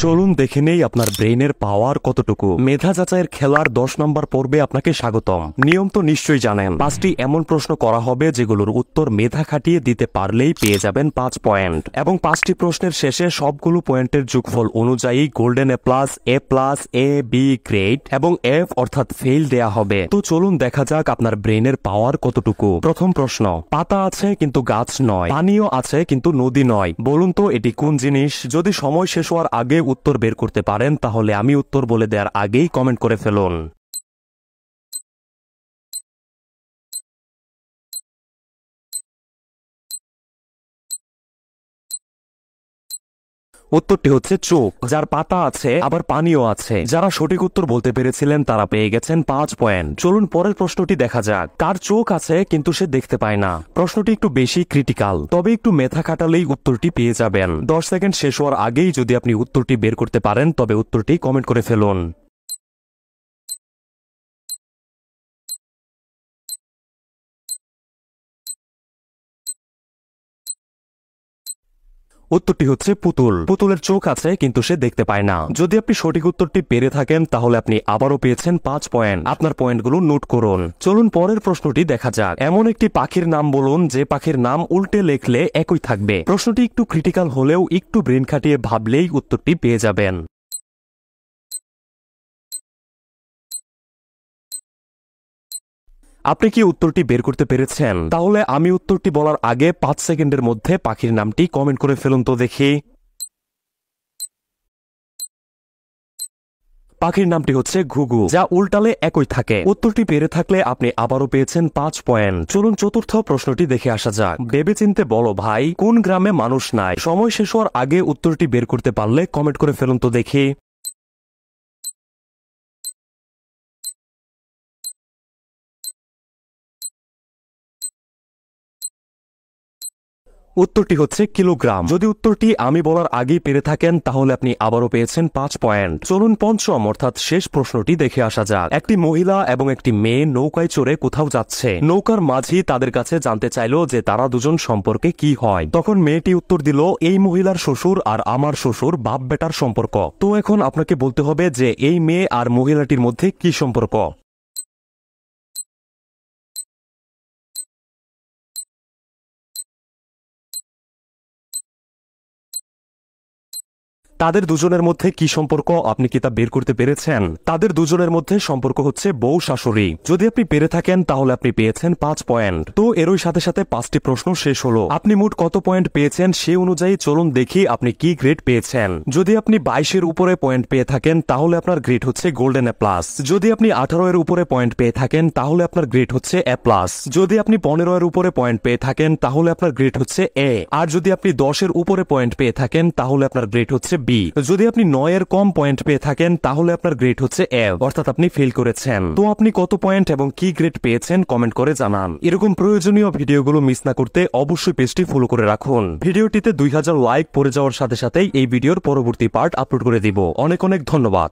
চলুন দেখে নেই আপনার ব্রেইনের পাওয়ার কতটুকু। মেধা যাচাইয়ের খেলার 10 নম্বর পর্বে আপনাকে স্বাগতম। নিয়ম তো নিশ্চয়ই জানেন। 5টি এমন প্রশ্ন করা হবে যেগুলোর উত্তর মেধা খাটিয়ে দিতে পারলেই পেয়ে যাবেন 5 পয়েন্ট, এবং 5টি প্রশ্নের শেষে সবগুলো পয়েন্টের যোগফল অনুযায়ী golden A plus, A B grade এবং এফ অর্থাৎ ফেল দেয়া হবে। তো চলুন দেখা যাক আপনার ব্রেইনের পাওয়ার কতটুকু। প্রথম প্রশ্ন, পাতা আছে কিন্তু গাছ নয়, পানিও আছে কিন্তু নদী নয়, বলুন তো এটি কোন জিনিস? যদি সময় শেষ হওয়ার আগে উত্তর বের করতে পারেন তাহলে আমি উত্তর বলে দেওয়ার আগেই কমেন্ট করে ফেলুন। উত্তরটি হচ্ছে চোখ, যার পাতা আছে আবার পানিও আছে। যারা সঠিক উত্তর বলতে পেরেছিলেন তারা পেয়ে গেছেন 5 পয়েন্ট। চলুন পরের প্রশ্নটি দেখা যাক। কার চোখ আছে কিন্তু সে দেখতে পায় না? প্রশ্নটি একটু বেশি ক্রিটিক্যাল, তবে একটু মেধা খাটালেই উত্তরটি পেয়ে যাবেন। 10 সেকেন্ড শেষ হওয়ার আগেই যদি আপনি উত্তরটি বের করতে পারেন তবে উত্তরটি কমেন্ট করে ফেলুন। উত্তরটি হচ্ছে পুতুল। পুতুলের চোখ আছে কিন্তু সে দেখতে পায় না। যদি আপনি সঠিক উত্তরটি পেরে থাকেন তাহলে আপনি আবারও পেয়েছেন 5 পয়েন্ট। আপনার পয়েন্টগুলো নোট করুন। চলুন পরের প্রশ্নটি দেখা যাক। এমন একটি পাখির নাম বলুন যে পাখির নাম উল্টে লেখলে একই থাকবে। প্রশ্নটি একটু ক্রিটিক্যাল হলেও একটু ব্রেন খাটিয়ে ভাবলেই উত্তরটি পেয়ে যাবেন। আপনি কি উত্তরটি বের করতে পেরেছেন? তাহলে আমি উত্তরটি বলার আগে 5 সেকেন্ডের মধ্যে পাখির নামটি কমেন্ট করে ফেলুন তো দেখি। পাখির নামটি হচ্ছে ঘুঘু, যা উল্টালে একই থাকে। উত্তরটি পেরে থাকলে আপনি আবারও পেয়েছেন 5 পয়েন্ট। চলুন চতুর্থ প্রশ্নটি দেখে আসা যাক। ভেবেচিন্তে বলো ভাই, কোন গ্রামে মানুষ নাই? সময় শেষ হওয়ার আগে উত্তরটি বের করতে পারলে কমেন্ট করে ফেলুন তো দেখি। উত্তরটি হচ্ছে কিলোগ্রাম। যদি উত্তরটি আমি বলার আগেই পেরে থাকেন তাহলে আপনি আবারও পেয়েছেন 5 পয়েন্ট। চলুন পঞ্চম অর্থাৎ শেষ প্রশ্নটি দেখে আসা যাক। একটি মহিলা এবং একটি মেয়ে নৌকায় চড়ে কোথাও যাচ্ছে। নৌকার মাঝি তাদের কাছে জানতে চাইলো যে তারা দুজন সম্পর্কে কি হয়। তখন মেয়েটি উত্তর দিল, এই মহিলার শ্বশুর আর আমার শ্বশুর বাপ বেটার সম্পর্ক। তো এখন আপনাকে বলতে হবে যে এই মেয়ে আর মহিলাটির মধ্যে কি সম্পর্ক। তাদের দুজনের মধ্যে কি সম্পর্ক আপনি কি তা বের করতে পেরেছেন? তাদের দুজনের মধ্যে সম্পর্ক হচ্ছে বউ শাশুড়ি। যদি আপনি পেরে থাকেন তাহলে আপনি পেয়েছেন 5 পয়েন্ট। তো এরই সাথে সাথে 5টি প্রশ্ন শেষ হলো। আপনি মোট কত পয়েন্ট পেয়েছেন সে অনুযায়ী চলুন দেখি আপনি কি গ্রেড পেয়েছেন। যদি আপনি 22-এর উপরে পয়েন্ট পেয়ে থাকেন তাহলে আপনার গ্রেড হচ্ছে গোল্ডেন এ প্লাস। যদি আপনি 18-এর উপরে পয়েন্ট পেয়ে থাকেন তাহলে আপনার গ্রেড হচ্ছে এ প্লাস। যদি আপনি 15-এর উপরে পয়েন্ট পেয়ে থাকেন তাহলে আপনার গ্রেড হচ্ছে এ। আর যদি আপনি 10-এর উপরে পয়েন্ট পেয়ে থাকেন তাহলে আপনার গ্রেড হচ্ছে বি। যদি আপনি 9-এর কম পয়েন্ট পেয়ে থাকেন তাহলে আপনার গ্রেড হচ্ছে এফ, অর্থাৎ আপনি ফেল করেছেন। তো আপনি কত পয়েন্ট এবং কি গ্রেড পেয়েছেন কমেন্ট করে জানান। এরকম প্রয়োজনীয় ভিডিওগুলো মিস না করতে অবশ্যই পেজটি ফলো করে রাখুন। ভিডিওটিতে 2000 লাইক পড়ে যাওয়ার সাথে সাথেই এই ভিডিওর পরবর্তী পার্ট আপলোড করে দিব। অনেক অনেক ধন্যবাদ।